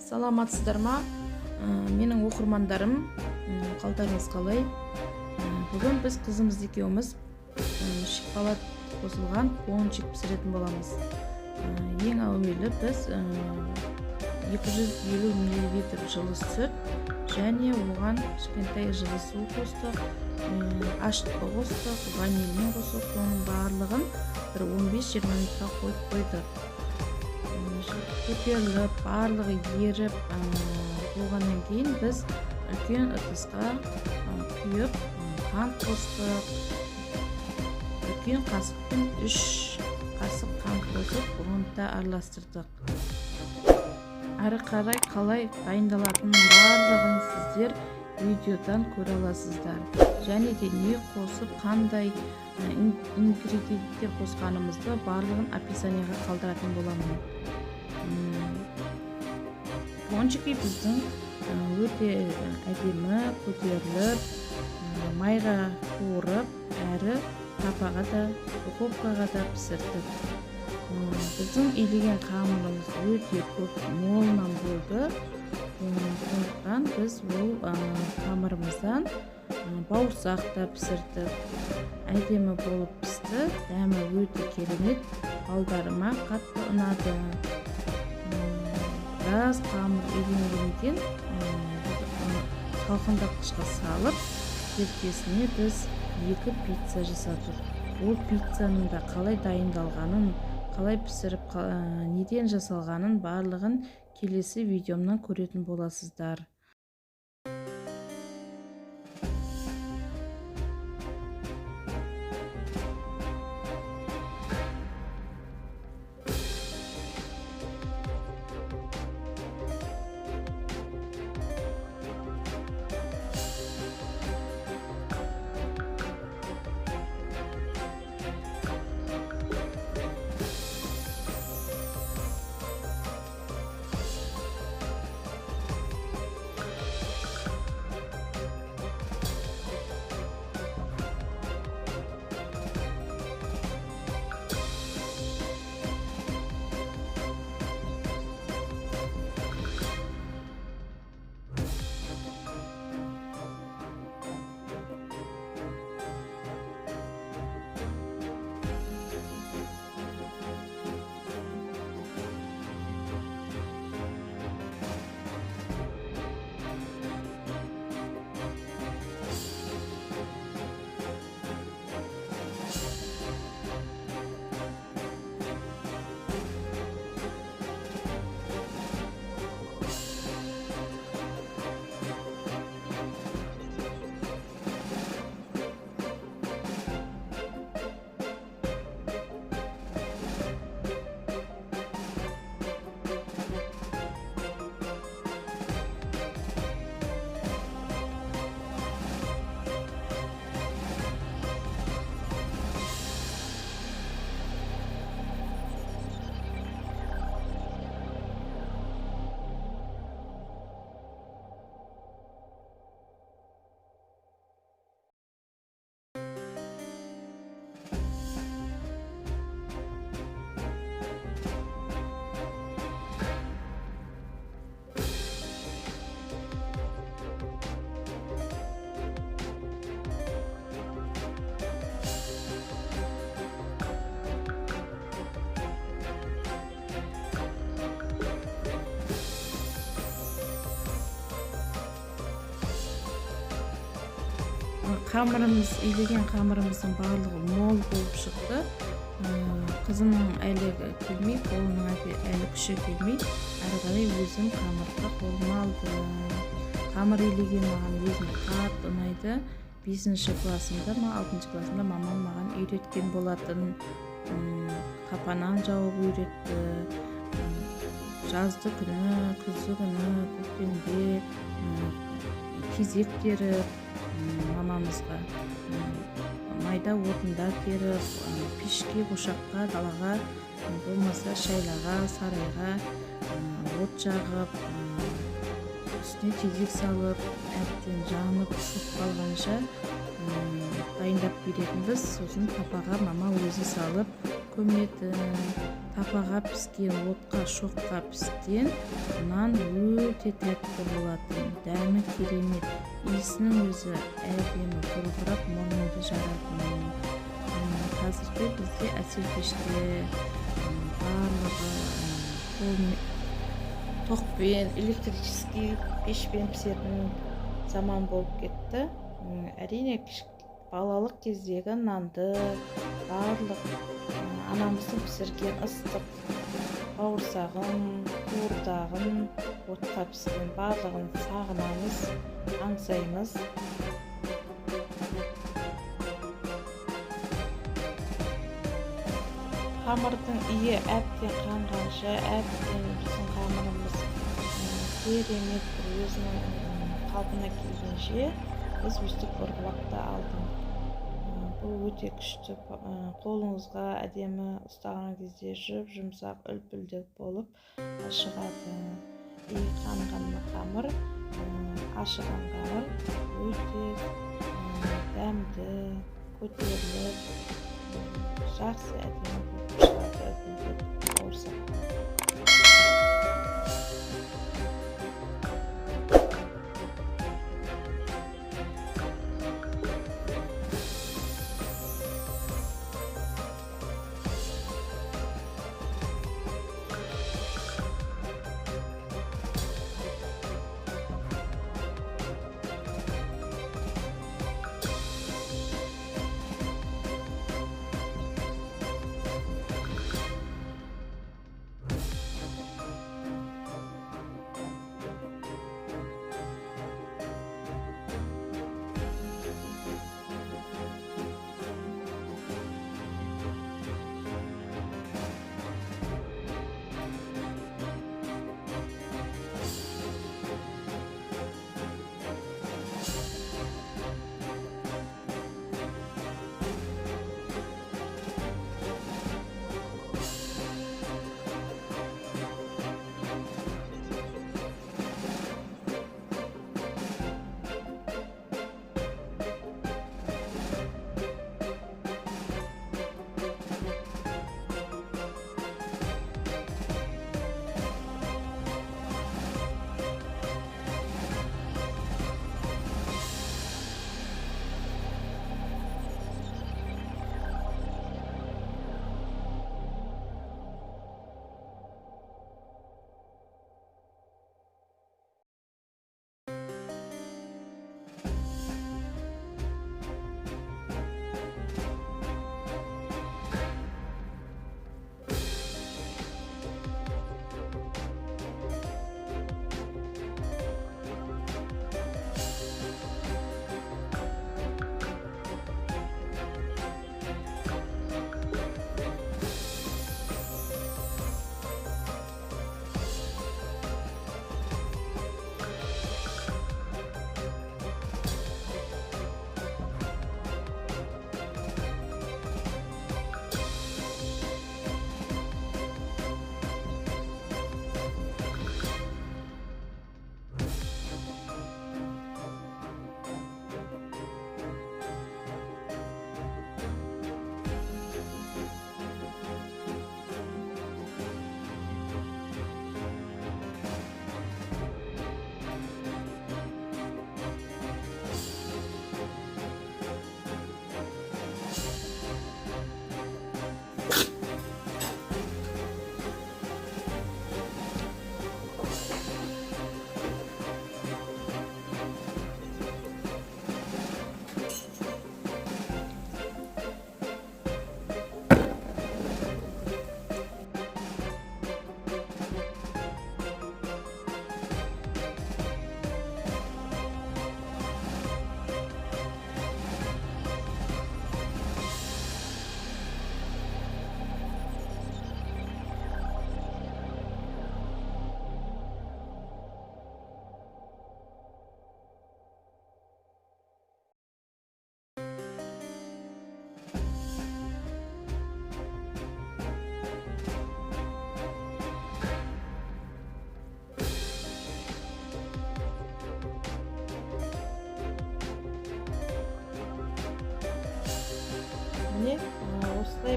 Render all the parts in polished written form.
Саламатсыздар ма? Менің оқырмандарым, қалдарыңыз қалай? Бүгін біз қызымыз екеуміз шоколад қосылған пончик пісіретін боламыз. Ең әуелі біз 250 мл жылы сүт және оған кішкентай жылы су қостық, ашытқы қостық, ванильмен қосып, соның барлығын 15-20 минутқа қойып қойдық. Көтеріліп, барлығы еріп болғаннан кейін біз үлкен ыдысқа құйып қант қостық. Үлкен қасықпен 3 қасық қант қосып, оны да араластырдық. Әрі қарай қалай дайындалатынын барлығын сіздер видеодан көре аласыздар. Және де не қосып, қандай ингредиенттер қосқанымызды барлығын описанияға қалдыратын боламын. Пончики біздің өте әдемі көтеріліп, майға қуырып, әрі тапаға да, духовкаға да пісірдік. Біздің илеген қамырымыз өте көп молынан болды. Сондықтан біз ол қамырымыздан бауырсақ та пісірдік. Әдемі болып пісті, дәмі өте керемет, балдарыма қатты ұнады. Біраз қамыр иленгеннен салқындатқышқа салып, ертесіне біз 2 пицца жасадық. Ол пиццаның да қалай дайындалғанын, қалай пісіріп, неден жасалғанын барлығын келесі видеомнан көретін боласыздар. Қамырымыз, илеген қамырымыздың барлығы мол болып шықты. Қызымның әлі келмей, қолының әлі күші келмей, әрі қарай өзім қамырға қолыма алды. Қамыр илеген маған өзіме қатты ұнайды. 5-ші классымда, 6-ші классымда мамам маған үйреткен болатын. Тапанан жауып үйретті. Жазды күні, күзді күні, көктемде кезек теріп, мамамызға майда отында теріп, пешке, ошаққа, далаға, болмаса шайлаға, сарайға от жағып, үстіне тезек салып, әбден жанып пісіп қалғанша дайындап беретінбіз. Сосын тапаға мама өзі салып көметін. тапаға піскен, отқа, шоққа піскен нан өте тәтті болатын, дәмі керемет, иісінің өзі әдемі, бұрқырап мұрынды жаратын. Қазіргі бізде әселпеште барлығы тоқпен, электрический пешпен пісетін заман болып кетті. Әрине балалық кездегі нанды барлық анамыздың пісірген ыстық бауырсағын, қуырдағын, отқа піскен барлығын сағынамыз, аңсаймыз. Қамырдың иі әбден қанғанша, әбден біздің қамырымыз керемет өзінің қалпына келгенше біз өстіп бұрғылап та алдым. Бұл өте күшті, қолыңызға әдемі ұстаған кезде жұмсақ үлпілдек болып шығады. Қанған қамыр, ашыған қамыр өте дәмді, көтеріліп, жақсы әдемі болып шығады үлпілдек бауырсақ.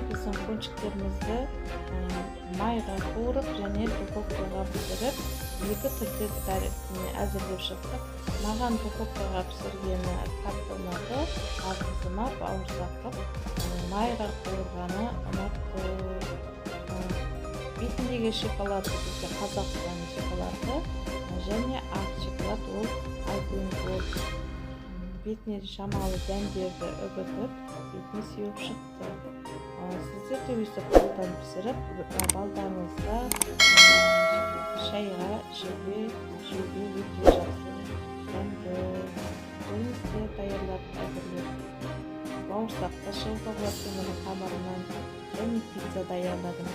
биздин пончиктерибизди майга кууруп жана духовкага биширип 2 түрдө азырлап чыктык. Маган духовкага пиширгени катты унады, ал кызыма бауырсак кылып майга куурганы унатты. Бетиндеги шоколады бизде Казакстан шоколады және ак шоколад, ол Альпен Голд. Бетине шамалы дәмдерди өгөтүп, бетине сүйүп чыкты. Сиздер де өйстүп колдон пиширип, балдарыңызга шайга жүүгө өтө жакшы дәмдүү. Өзүңүздөр даярдап азырлап, бауырсак да шылтырлап камырынан және пицца даярладым.